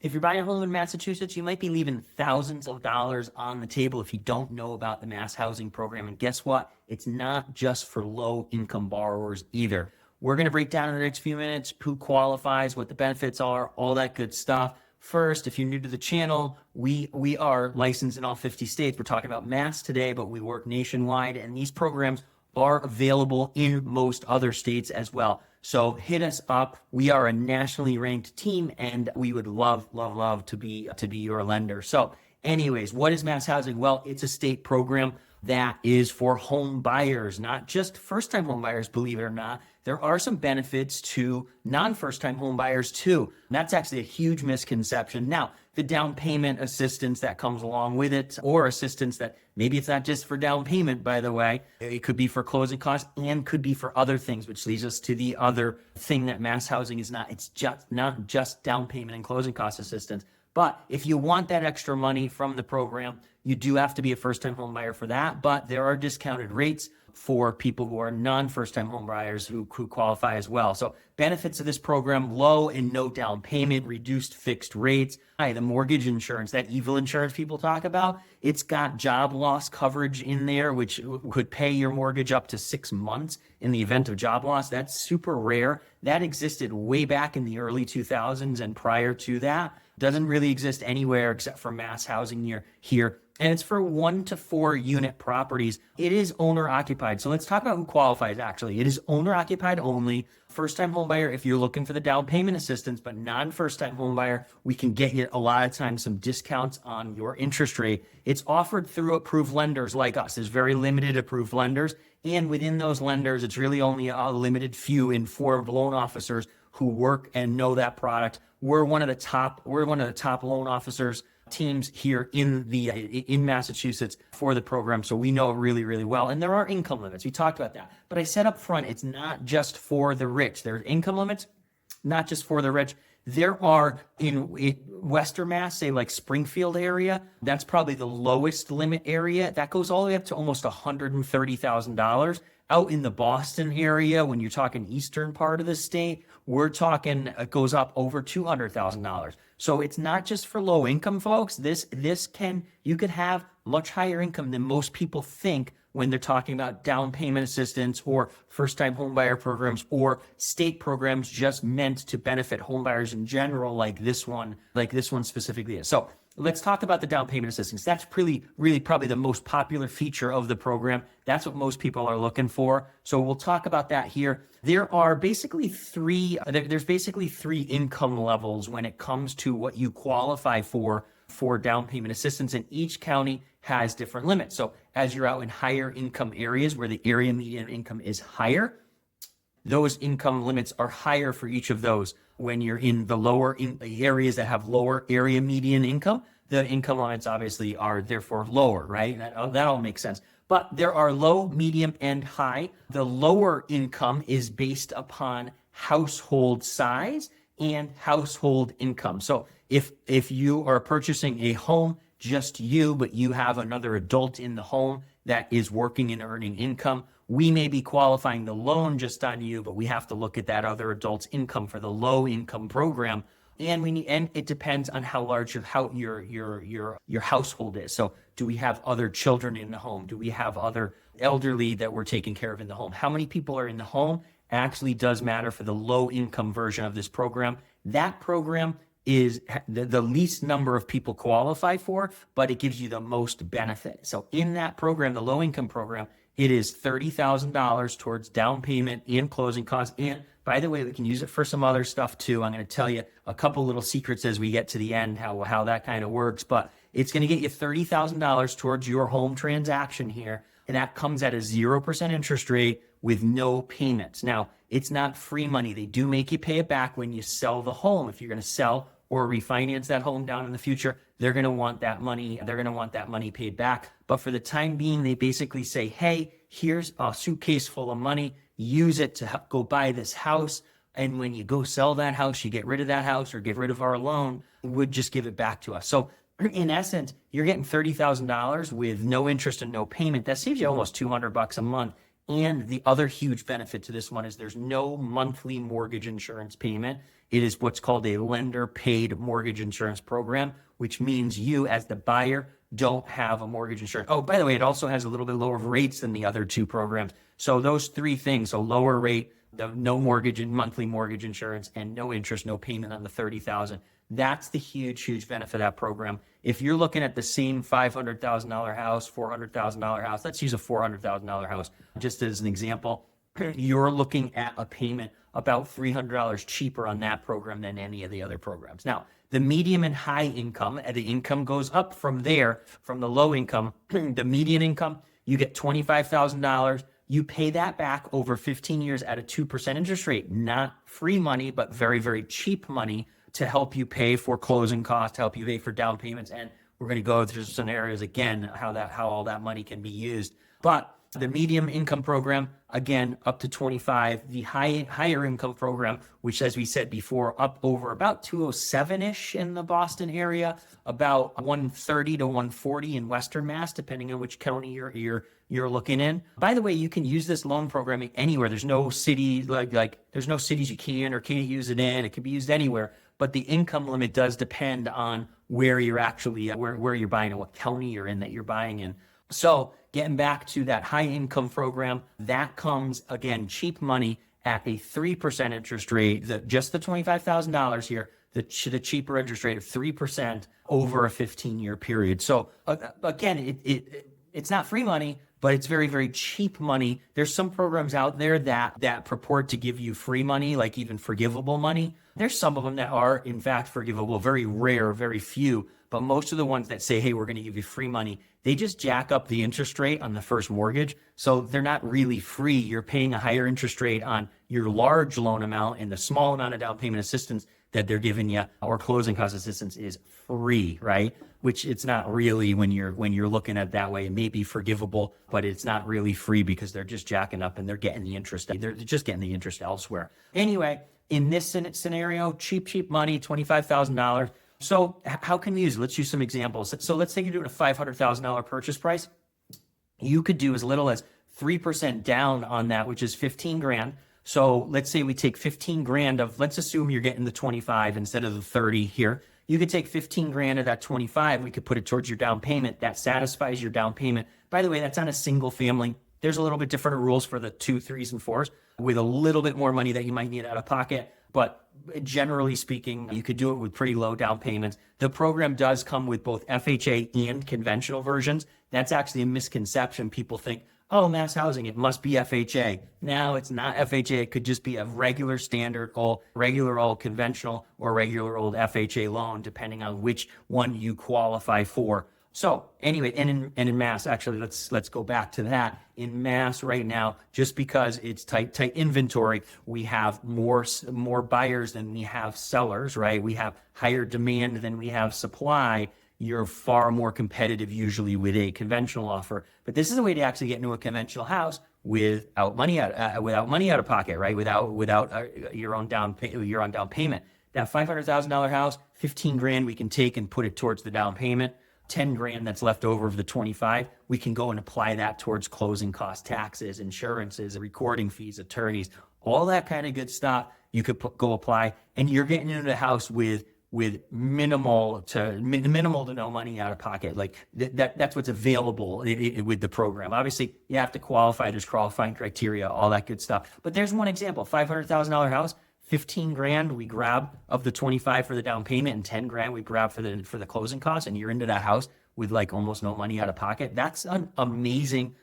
If you're buying a home in Massachusetts, you might be leaving thousands of dollars on the table if you don't know about the Mass Housing program. And guess what? It's not just for low-income borrowers either. We're going to break down in the next few minutes who qualifies, what the benefits are, all that good stuff. First, if you're new to the channel, we are licensed in all 50 states. We're talking about Mass today, but we work nationwide, and these programs are available in most other states as well. So hit us up. We are a nationally ranked team, and we would love to be your lender. So anyways, what is Mass Housing? Well, it's a state program that is for home buyers, not just first-time home buyers, believe it or not. There are some benefits to non-first-time home buyers too. And that's actually a huge misconception. Now, the down payment assistance that comes along with it, or assistance that maybe it's not just for down payment, by the way, it could be for closing costs and could be for other things, which leads us to the other thing that Mass Housing is not. It's just not just down payment and closing cost assistance. But if you want that extra money from the program, you do have to be a first-time home buyer for that. But there are discounted rates for people who are non-first-time home buyers who qualify as well. So benefits of this program: low and no down payment, reduced fixed rates. The mortgage insurance, that evil insurance people talk about, it's got job loss coverage in there, which could pay your mortgage up to 6 months in the event of job loss. That's super rare. That existed way back in the early 2000s, and prior to that, doesn't really exist anywhere except for Mass Housing here. And it's for 1 to 4 unit properties. It is owner occupied. So let's talk about who qualifies actually. It is owner occupied only. First time home buyer, if you're looking for the down payment assistance, but non-first time home buyer, we can get you a lot of times some discounts on your interest rate. It's offered through approved lenders like us. There's very limited approved lenders. And within those lenders, it's really only a limited few informed loan officers who work and know that product. We're one of the top loan officers teams here in Massachusetts for the program, so we know it really well. And there are income limits. We talked about that. But I said up front, it's not just for the rich. There's income limits, not just for the rich. There are in Western Mass, say like Springfield area, that's probably the lowest limit area. That goes all the way up to almost $130,000. Out in the Boston area, when you're talking eastern part of the state, we're talking it goes up over $200,000. So it's not just for low income folks. You could have much higher income than most people think when they're talking about down payment assistance or first time home buyer programs or state programs just meant to benefit home buyers in general, like this one specifically is. So let's talk about the down payment assistance. That's really probably the most popular feature of the program. That's what most people are looking for. So we'll talk about that here. There's basically three income levels when it comes to what you qualify for down payment assistance, and each county has different limits. So as you're out in higher income areas where the area median income is higher, those income limits are higher for each of those. When you're in the areas that have lower area median income, the income limits obviously are therefore lower, right? That all makes sense. But there are low, medium, and high. The lower income is based upon household size and household income. So if you are purchasing a home, just you, but you have another adult in the home that is working and earning income, we may be qualifying the loan just on you, but we have to look at that other adult's income for the low income program. And it depends on how large your household is. So do we have other children in the home? Do we have other elderly that we're taking care of in the home? How many people are in the home actually does matter for the low income version of this program. That program is the least number of people qualify for, but it gives you the most benefit. So in that program, the low income program, it is $30,000 towards down payment and closing costs. And by the way, we can use it for some other stuff too. I'm going to tell you a couple little secrets as we get to the end, how that kind of works. But it's going to get you $30,000 towards your home transaction here. And that comes at a 0% interest rate with no payments. Now, it's not free money. They do make you pay it back when you sell the home. If you're going to sell or refinance that home down in the future, they're going to want that money. They're going to want that money paid back. But for the time being, they basically say, hey, here's a suitcase full of money. Use it to go buy this house. And when you go sell that house, you get rid of that house or get rid of our loan, would just give it back to us. So in essence, you're getting $30,000 with no interest and no payment. That saves you almost $200 a month. And the other huge benefit to this one is there's no monthly mortgage insurance payment. It is what's called a lender paid mortgage insurance program, which means you as the buyer don't have a mortgage insurance. Oh, by the way, it also has a little bit lower rates than the other two programs. So those three things, so lower rate, no mortgage and monthly mortgage insurance, and no interest, no payment on the $30,000. That's the huge benefit of that program. If you're looking at the same $500,000 house, $400,000 house, let's use a $400,000 house just as an example, you're looking at a payment about $300 cheaper on that program than any of the other programs. Now, the medium and high income, the income goes up from there, from the low income, the median income, you get $25,000. You pay that back over 15 years at a 2% interest rate, not free money, but very cheap money to help you pay for closing costs, to help you pay for down payments. And we're going to go through scenarios again, how all that money can be used. But the medium income program, again, up to 25. The higher income program, which, as we said before, up over about 207-ish in the Boston area, about 130 to 140 in Western Mass, depending on which county you're looking in. By the way, you can use this loan program anywhere. There's no city there's no cities you can or can't use it in. It can be used anywhere. But the income limit does depend on where you're actually where you're buying and what county you're in that you're buying in. So getting back to that high income program, that comes, again, cheap money at a 3% interest rate, just the $25,000 here, the cheaper interest rate of 3% over a 15-year period. So again, it's not free money, but it's very cheap money. There's some programs out there that purport to give you free money, like even forgivable money. There's some of them that are, in fact, forgivable, very rare, very few. But most of the ones that say, hey, we're going to give you free money, they just jack up the interest rate on the first mortgage. So they're not really free. You're paying a higher interest rate on your large loan amount, and the small amount of down payment assistance that they're giving you, or closing cost assistance, is free, right? Which it's not really when you're looking at it that way. It may be forgivable, but it's not really free because they're just jacking up and they're getting the interest. They're just getting the interest elsewhere. Anyway, in this scenario, cheap money, $25,000. So how can we use it? Let's use some examples. So let's say you're doing a $500,000 purchase price. You could do as little as 3% down on that, which is 15 grand. So let's say we take 15 grand of, let's assume you're getting the 25 instead of the 30 here. You could take 15 grand of that 25. We could put it towards your down payment. That satisfies your down payment. By the way, that's on a single family. There's a little bit different rules for the 2, 3s, and 4s with a little bit more money that you might need out of pocket. But generally speaking, you could do it with pretty low down payments. The program does come with both FHA and conventional versions. That's actually a misconception. People think, oh, MassHousing, it must be FHA. No, it's not FHA. It could just be a regular standard, regular old conventional or regular old FHA loan, depending on which one you qualify for. So anyway, and in Mass, actually, let's go back to that. In Mass right now, just because it's tight inventory, we have more buyers than we have sellers, right? We have higher demand than we have supply. You're far more competitive usually with a conventional offer. But this is a way to actually get into a conventional house without money out of pocket, right? Without your own down payment. That $500,000 house, 15 grand we can take and put it towards the down payment. 10 grand that's left over of the 25, we can go and apply that towards closing costs, taxes, insurances, recording fees, attorneys, all that kind of good stuff. You could go apply, and you're getting into the house with minimal to no money out of pocket. Like that's what's available with the program. Obviously, you have to qualify. There's qualifying criteria, all that good stuff. But there's one example: $500,000 house. 15 grand we grab of the 25 for the down payment, and 10 grand we grab for the closing costs, and you're into that house with like almost no money out of pocket. That's an amazing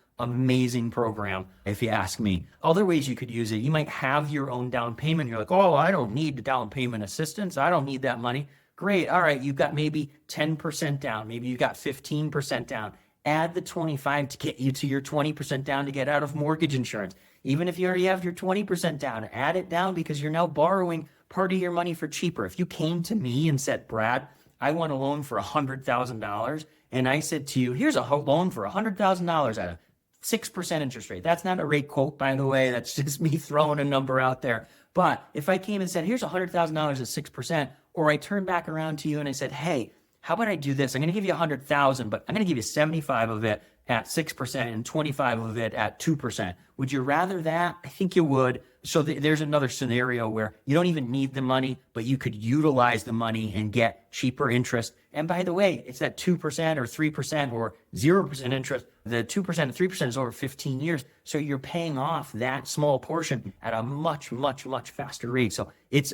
program, if you ask me. Other ways you could use it: you might have your own down payment. You're like, oh, I don't need the down payment assistance. I don't need that money. Great. All right. You've got maybe 10% down. Maybe you've got 15% down. Add the 25 to get you to your 20% down to get out of mortgage insurance. Even if you already have your 20% down, add it down because you're now borrowing part of your money for cheaper. If you came to me and said, Brad, I want a loan for $100,000, and I said to you, here's a loan for $100,000 at a 6% interest rate. That's not a rate quote, by the way. That's just me throwing a number out there. But if I came and said, here's $100,000 at 6%, or I turned back around to you and I said, hey, how about I do this? I'm going to give you $100,000, but I'm going to give you 75 of it at 6% and 25 of it at 2%. Would you rather that? I think you would. So there's another scenario where you don't even need the money, but you could utilize the money and get cheaper interest. And by the way, it's that 2% or 3% or 0% interest. The 2% and 3% is over 15 years. So you're paying off that small portion at a much, much, much faster rate. So it's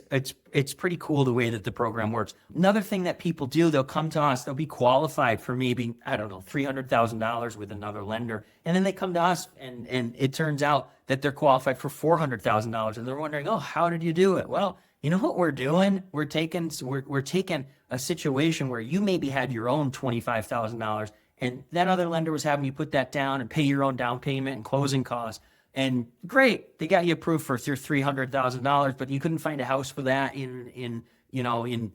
pretty cool the way that the program works. Another thing that people do, they'll come to us, they'll be qualified for maybe, I don't know, $300,000 with another lender. And then they come to us and it turns out that they're qualified for $400,000. And they're wondering, oh, how did you do it? Well, you know what we're doing? We're taking a situation where you maybe had your own $25,000 and that other lender was having you put that down and pay your own down payment and closing costs. And great, they got you approved for your $300,000, but you couldn't find a house for that in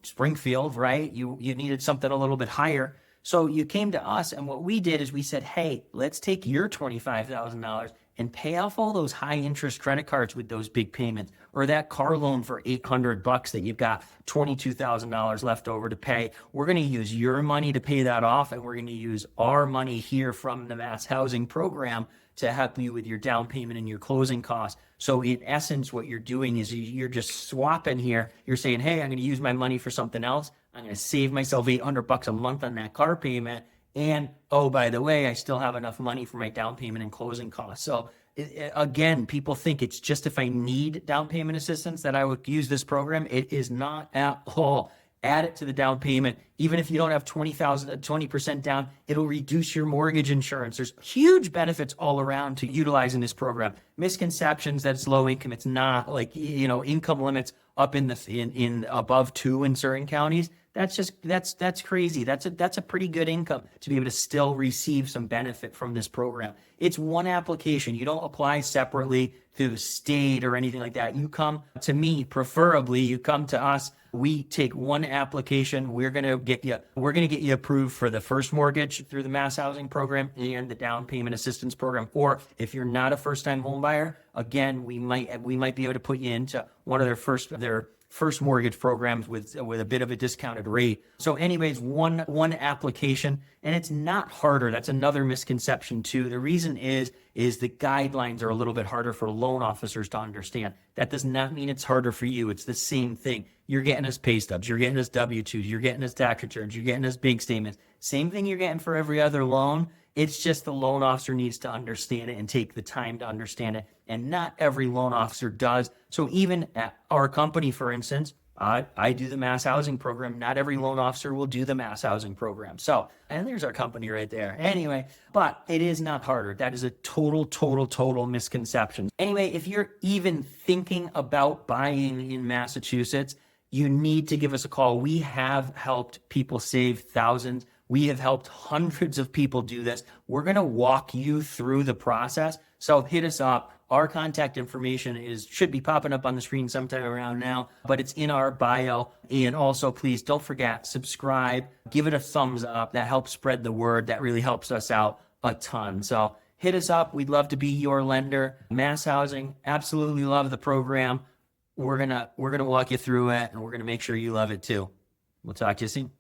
Springfield, right? You needed something a little bit higher. So you came to us, and what we did is we said, hey, let's take your $25,000 and pay off all those high interest credit cards with those big payments, or that car loan for $800 that you've got $22,000 left over to pay. We're going to use your money to pay that off, and we're going to use our money here from the MassHousing program to help you with your down payment and your closing costs. So in essence, what you're doing is you're just swapping here. You're saying, hey, I'm going to use my money for something else. I'm going to save myself $800 a month on that car payment. And, oh, by the way, I still have enough money for my down payment and closing costs. So again, people think it's just if I need down payment assistance that I would use this program. It is not at all. Add it to the down payment. Even if you don't have 20% down, it'll reduce your mortgage insurance. There's huge benefits all around to utilizing this program. Misconceptions that it's low income. It's not. Like, income limits up in above 2 in certain counties. That's crazy. That's a pretty good income to be able to still receive some benefit from this program. It's one application. You don't apply separately through the state or anything like that. You come to me, preferably you come to us. We take one application. We're going to get you approved for the first mortgage through the MassHousing program and the down payment assistance program. Or if you're not a first-time home buyer, again, we might be able to put you into one of their first mortgage programs with a bit of a discounted rate. So anyways, one application, and it's not harder. That's another misconception too. The reason is the guidelines are a little bit harder for loan officers to understand. That does not mean it's harder for you. It's the same thing. You're getting us pay stubs, you're getting us W-2s, you're getting us tax returns, you're getting us bank statements. Same thing you're getting for every other loan. It's just the loan officer needs to understand it and take the time to understand it. And not every loan officer does. So even at our company, for instance, I do the MassHousing program. Not every loan officer will do the MassHousing program. So, and there's our company right there. Anyway, but it is not harder. That is a total misconception. Anyway, if you're even thinking about buying in Massachusetts, you need to give us a call. We have helped people save thousands. We have helped hundreds of people do this. We're going to walk you through the process. So hit us up. Our contact information should be popping up on the screen sometime around now, but it's in our bio. And also, please don't forget, subscribe, give it a thumbs up. That helps spread the word. That really helps us out a ton. So hit us up. We'd love to be your lender. MassHousing, absolutely love the program. We're gonna walk you through it, and we're gonna make sure you love it too. We'll talk to you soon.